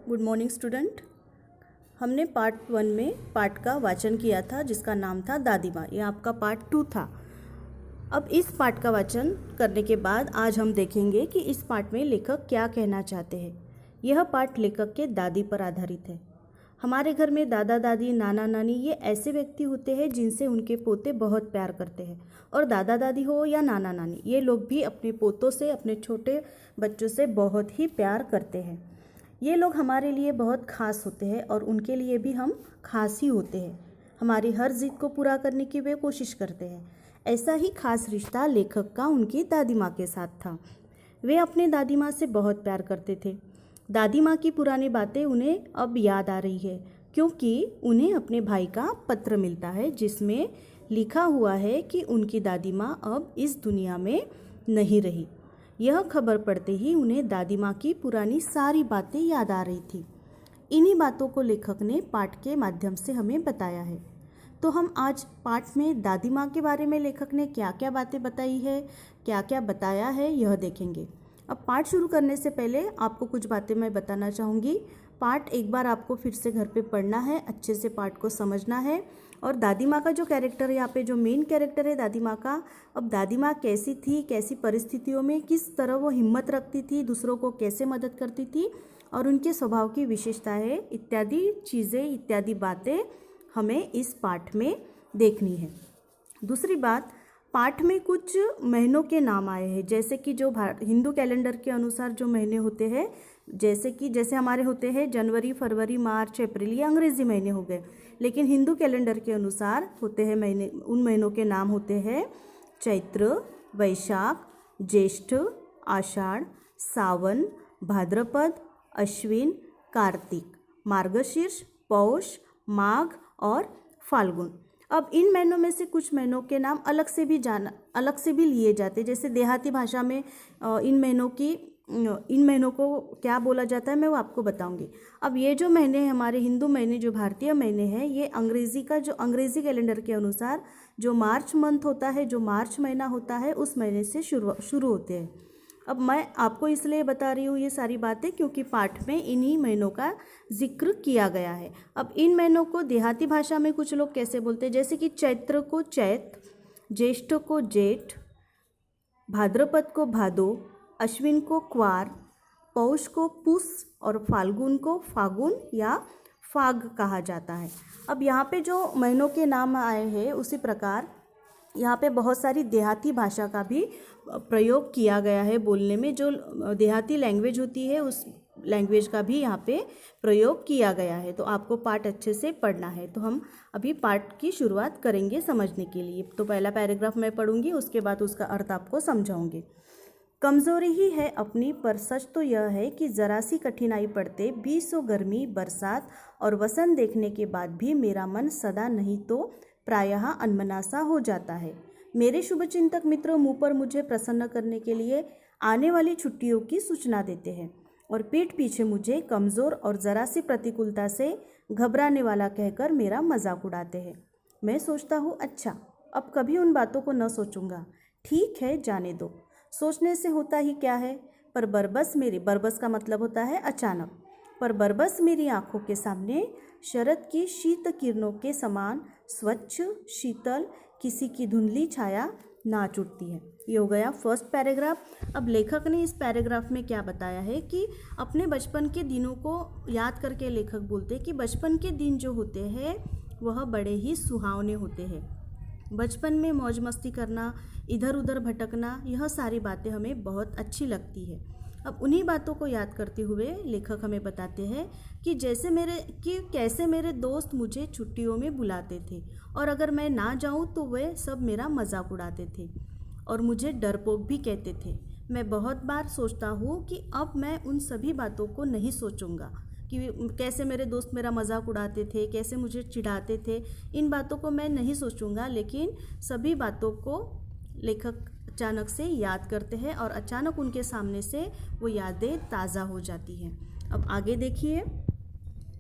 Good morning student. हमने part 1 में पाठ का वाचन किया था जिसका नाम था दादी माँ। ये आपका पार्ट 2 था। अब इस पाठ का वाचन करने के बाद आज हम देखेंगे कि इस पाठ में लेखक क्या कहना चाहते हैं। यह पाठ लेखक के दादी पर आधारित है। हमारे घर में दादा दादी नाना नानी ये ऐसे व्यक्ति होते हैं जिनसे उनके पोते बहुत प्यार करते हैं, और दादा दादी हो या नाना नानी ये लोग भी अपने पोतों से, अपने छोटे बच्चों से बहुत ही प्यार करते हैं। ये लोग हमारे लिए बहुत खास होते हैं और उनके लिए भी हम खास ही होते हैं। हमारी हर जिद को पूरा करने की वे कोशिश करते हैं। ऐसा ही खास रिश्ता लेखक का उनकी दादी माँ के साथ था। वे अपने दादी माँ से बहुत प्यार करते थे। दादी माँ की पुरानी बातें उन्हें अब याद आ रही है, क्योंकि उन्हें अपने भाई का पत्र मिलता है जिसमें लिखा हुआ है कि उनकी दादी माँ अब इस दुनिया में नहीं रही। यह खबर पढ़ते ही उन्हें दादी माँ की पुरानी सारी बातें याद आ रही थी। इन्हीं बातों को लेखक ने पाठ के माध्यम से हमें बताया है। तो हम आज पाठ में दादी माँ के बारे में लेखक ने क्या क्या बातें बताई है, क्या क्या बताया है, यह देखेंगे। अब पाठ शुरू करने से पहले आपको कुछ बातें मैं बताना चाहूँगी। पाठ एक बार आपको फिर से घर पे पढ़ना है, अच्छे से पाठ को समझना है। और दादी माँ का जो कैरेक्टर है, यहाँ पे जो मेन कैरेक्टर है दादी माँ का, अब दादी माँ कैसी थी, कैसी परिस्थितियों में किस तरह वो हिम्मत रखती थी, दूसरों को कैसे मदद करती थी, और उनके स्वभाव की विशेषताएं इत्यादि चीज़ें, इत्यादि बातें हमें इस पाठ में देखनी है। दूसरी बात, पाठ में कुछ महीनों के नाम आए हैं, जैसे कि जो हिंदू कैलेंडर के अनुसार जो महीने होते हैं, जैसे हमारे होते हैं जनवरी, फरवरी, मार्च, अप्रैल, ये अंग्रेजी महीने हो गए। लेकिन हिंदू कैलेंडर के अनुसार होते हैं महीने, उन महीनों के नाम होते हैं चैत्र, वैशाख, ज्येष्ठ, आषाढ़, सावन, भाद्रपद, अश्विन, कार्तिक, मार्गशीर्ष, पौष, माघ और फाल्गुन। अब इन महीनों में से कुछ महीनों के नाम अलग से भी लिए जाते, जैसे देहाती भाषा में इन महीनों को क्या बोला जाता है मैं वो आपको बताऊंगी। अब ये जो महीने हैं हमारे हिंदू महीने, जो भारतीय महीने हैं, ये अंग्रेजी कैलेंडर के अनुसार जो मार्च मंथ होता है, जो मार्च महीना होता है, उस महीने से शुरू होते हैं। अब मैं आपको इसलिए बता रही हूँ ये सारी बातें क्योंकि पाठ में इन्हीं महीनों का जिक्र किया गया है। अब इन महीनों को देहाती भाषा में कुछ लोग कैसे बोलते हैं, जैसे कि चैत्र को चैत, ज्येष्ठ को जेठ, भाद्रपद को भादो, अश्विन को क्वार, पौष को पुष और फाल्गुन को फागुन या फाग कहा जाता है। अब यहाँ पे जो महीनों के नाम आए हैं उसी प्रकार यहाँ पे बहुत सारी देहाती भाषा का भी प्रयोग किया गया है बोलने में। जो देहाती लैंग्वेज होती है उस लैंग्वेज का भी यहाँ पे प्रयोग किया गया है। तो आपको पाठ अच्छे से पढ़ना है। तो हम अभी पाठ की शुरुआत करेंगे समझने के लिए। तो पहला पैराग्राफ मैं पढ़ूंगी, उसके बाद उसका अर्थ आपको समझाऊंगी। कमज़ोरी ही है अपनी, पर सच तो यह है कि ज़रा सी कठिनाई पड़ते बीसों गर्मी, बरसात और वसंत देखने के बाद भी मेरा मन सदा नहीं तो प्रायः अनमना सा हो जाता है। मेरे शुभचिंतक मित्र मुँह पर मुझे प्रसन्न करने के लिए आने वाली छुट्टियों की सूचना देते हैं और पीठ पीछे मुझे कमज़ोर और ज़रा सी प्रतिकूलता से घबराने वाला कहकर मेरा मजाक उड़ाते हैं। मैं सोचता हूँ, अच्छा अब कभी उन बातों को न सोचूंगा। ठीक है, जाने दो, सोचने से होता ही क्या है। पर बरबस का मतलब होता है अचानक, पर बरबस मेरी आंखों के सामने शरद की शीत किरणों के समान स्वच्छ शीतल किसी की धुंधली छाया नाच उठती है। ये हो गया फर्स्ट पैराग्राफ। अब लेखक ने इस पैराग्राफ में क्या बताया है कि अपने बचपन के दिनों को याद करके लेखक बोलते हैं कि बचपन के दिन जो होते हैं वह बड़े ही सुहावने होते हैं। बचपन में मौज मस्ती करना, इधर उधर भटकना, यह सारी बातें हमें बहुत अच्छी लगती है। अब उन्हीं बातों को याद करते हुए लेखक हमें बताते हैं कि कैसे मेरे दोस्त मुझे छुट्टियों में बुलाते थे और अगर मैं ना जाऊं तो वे सब मेरा मजाक उड़ाते थे और मुझे डरपोक भी कहते थे। मैं बहुत बार सोचता हूँ कि अब मैं उन सभी बातों को नहीं सोचूंगा कि कैसे मेरे दोस्त मेरा मजाक उड़ाते थे, कैसे मुझे चिढ़ाते थे, इन बातों को मैं नहीं सोचूंगा। लेकिन सभी बातों को लेखक अचानक से याद करते हैं और अचानक उनके सामने से वो यादें ताज़ा हो जाती हैं। अब आगे देखिए।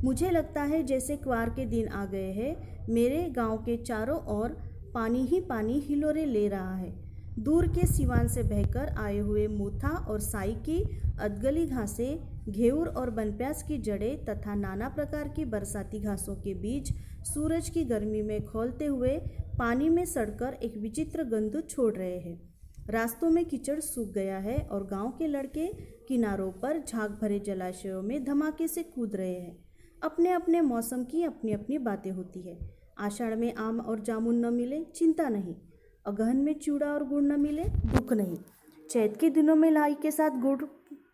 मुझे लगता है जैसे क्वार के दिन आ गए हैं। मेरे गांव के चारों ओर पानी ही पानी हिलोरे ले रहा है। दूर के सिवान से बहकर आए हुए मूथा और साई की अदगली घासें घेउर और बनप्यास की जड़ें तथा नाना प्रकार की बरसाती घासों के बीज सूरज की गर्मी में खौलते हुए पानी में सड़कर एक विचित्र गंध छोड़ रहे हैं। रास्तों में कीचड़ सूख गया है और गांव के लड़के किनारों पर झाग भरे जलाशयों में धमाके से कूद रहे हैं। अपने अपने मौसम की अपनी अपनी बातें होती है। आषाढ़ में आम और जामुन न मिले, चिंता नहीं। अगहन में चूड़ा और गुड़ न मिले, दुख नहीं। चैत के दिनों में लाई के साथ गुड़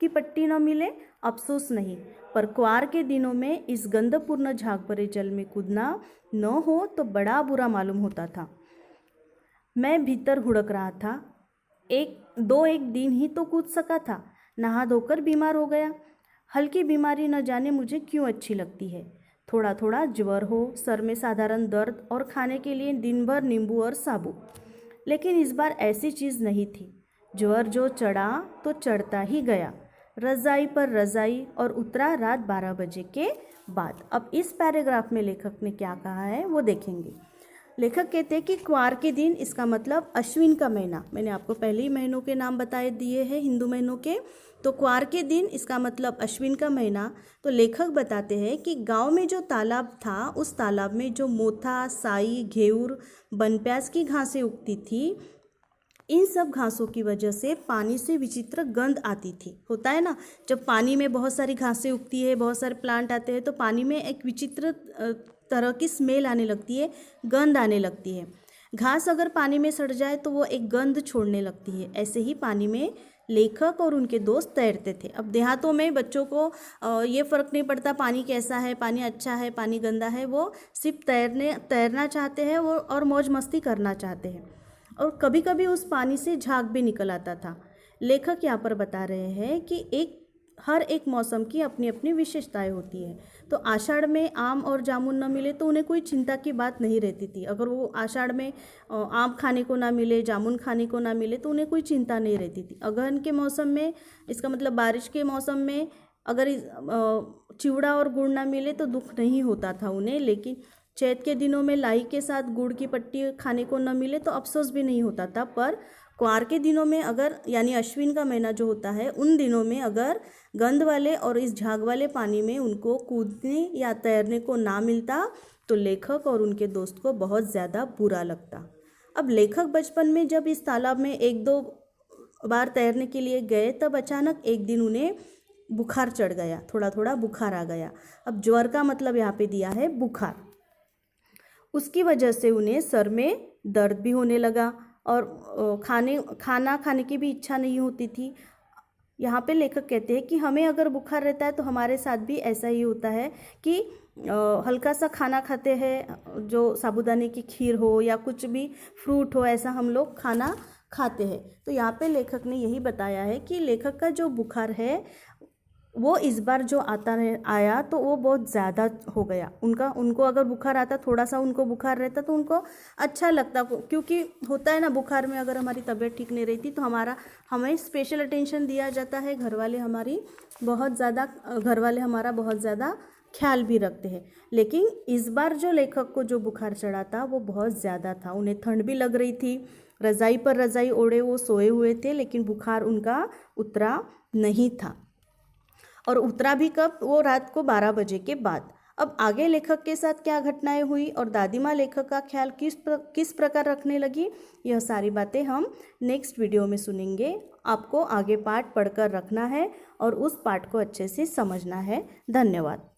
की पट्टी न मिले, अफसोस नहीं। पर क्वार के दिनों में इस गंधपूर्ण झाग भरे जल में कूदना न हो तो बड़ा बुरा मालूम होता था। मैं भीतर हुड़क रहा था। एक दिन ही तो कूद सका था। नहा धोकर बीमार हो गया। हल्की बीमारी न जाने मुझे क्यों अच्छी लगती है। थोड़ा थोड़ा ज्वर हो, सर में साधारण दर्द और खाने के लिए दिन भर नींबू और साबु। लेकिन इस बार ऐसी चीज़ नहीं थी। ज्वर जो चढ़ा तो चढ़ता ही गया, रज़ाई पर रज़ाई, और उतरा रात 12 बजे के बाद। अब इस पैराग्राफ में लेखक ने क्या कहा है वो देखेंगे। लेखक कहते हैं कि क्वार के दिन, इसका मतलब अश्विन का महीना। मैंने आपको पहले ही महीनों के नाम बताए दिए हैं हिंदू महीनों के। तो क्वार के दिन इसका मतलब अश्विन का महीना। तो लेखक बताते हैं कि गांव में जो तालाब था, उस तालाब में जो मोथा, साई, घेउर, बनप्यास की घासें उगती थी, इन सब घासों की वजह से पानी से विचित्र गंध आती थी। होता है ना, जब पानी में बहुत सारी घासें उगती है, बहुत सारे प्लांट आते हैं, तो पानी में एक विचित्र तरह की स्मेल आने लगती है, गंध आने लगती है। घास अगर पानी में सड़ जाए तो वो एक गंध छोड़ने लगती है। ऐसे ही पानी में लेखक और उनके दोस्त तैरते थे। अब देहातों में बच्चों को ये फ़र्क नहीं पड़ता पानी कैसा है, पानी अच्छा है, पानी गंदा है। वो सिर्फ तैरना चाहते हैं वो, और मौज मस्ती करना चाहते हैं। और कभी कभी उस पानी से झाग भी निकल आता था। लेखक यहाँ पर बता रहे हैं कि हर एक मौसम की अपनी अपनी विशेषताएं होती है। तो आषाढ़ में आम और जामुन न मिले तो उन्हें कोई चिंता की बात नहीं रहती थी। अगर वो आषाढ़ में आम खाने को ना मिले, जामुन खाने को ना मिले, तो उन्हें कोई चिंता नहीं रहती थी। अगहन के मौसम में, इसका मतलब बारिश के मौसम में, अगर चिवड़ा और गुड़ ना मिले तो दुख नहीं होता था उन्हें। लेकिन चैत के दिनों में लाई के साथ गुड़ की पट्टी खाने को न मिले तो अफसोस भी नहीं होता था। पर क्वार के दिनों में, अगर यानी अश्विन का महीना जो होता है, उन दिनों में अगर गंध वाले और इस झाग वाले पानी में उनको कूदने या तैरने को ना मिलता तो लेखक और उनके दोस्त को बहुत ज़्यादा बुरा लगता। अब लेखक बचपन में जब इस तालाब में 1-2 बार तैरने के लिए गए, तब अचानक एक दिन उन्हें बुखार चढ़ गया, थोड़ा थोड़ा बुखार आ गया। अब ज्वर का मतलब यहाँ पे दिया है बुखार। उसकी वजह से उन्हें सर में दर्द भी होने लगा और खाना खाने की भी इच्छा नहीं होती थी। यहाँ पे लेखक कहते हैं कि हमें अगर बुखार रहता है तो हमारे साथ भी ऐसा ही होता है कि हल्का सा खाना खाते हैं, जो साबूदाने की खीर हो या कुछ भी फ्रूट हो, ऐसा हम लोग खाना खाते हैं। तो यहाँ पे लेखक ने यही बताया है कि लेखक का जो बुखार है वो इस बार जो आया तो वो बहुत ज़्यादा हो गया। उनको अगर बुखार आता, थोड़ा सा उनको बुखार रहता तो उनको अच्छा लगता, क्योंकि होता है ना, बुखार में अगर हमारी तबीयत ठीक नहीं रहती तो हमें स्पेशल अटेंशन दिया जाता है। घर वाले हमारा बहुत ज़्यादा ख्याल भी रखते हैं। लेकिन इस बार जो लेखक को जो बुखार चढ़ा था वो बहुत ज़्यादा था। उन्हें ठंड भी लग रही थी, रज़ाई पर रज़ाई ओढ़े वो सोए हुए थे, लेकिन बुखार उनका उतरा नहीं था। और उतरा भी कब? वो रात को 12 बजे के बाद। अब आगे लेखक के साथ क्या घटनाएं हुई और दादी माँ लेखक का ख्याल किस प्रकार रखने लगी, यह सारी बातें हम नेक्स्ट वीडियो में सुनेंगे। आपको आगे पाठ पढ़कर रखना है और उस पाठ को अच्छे से समझना है। धन्यवाद।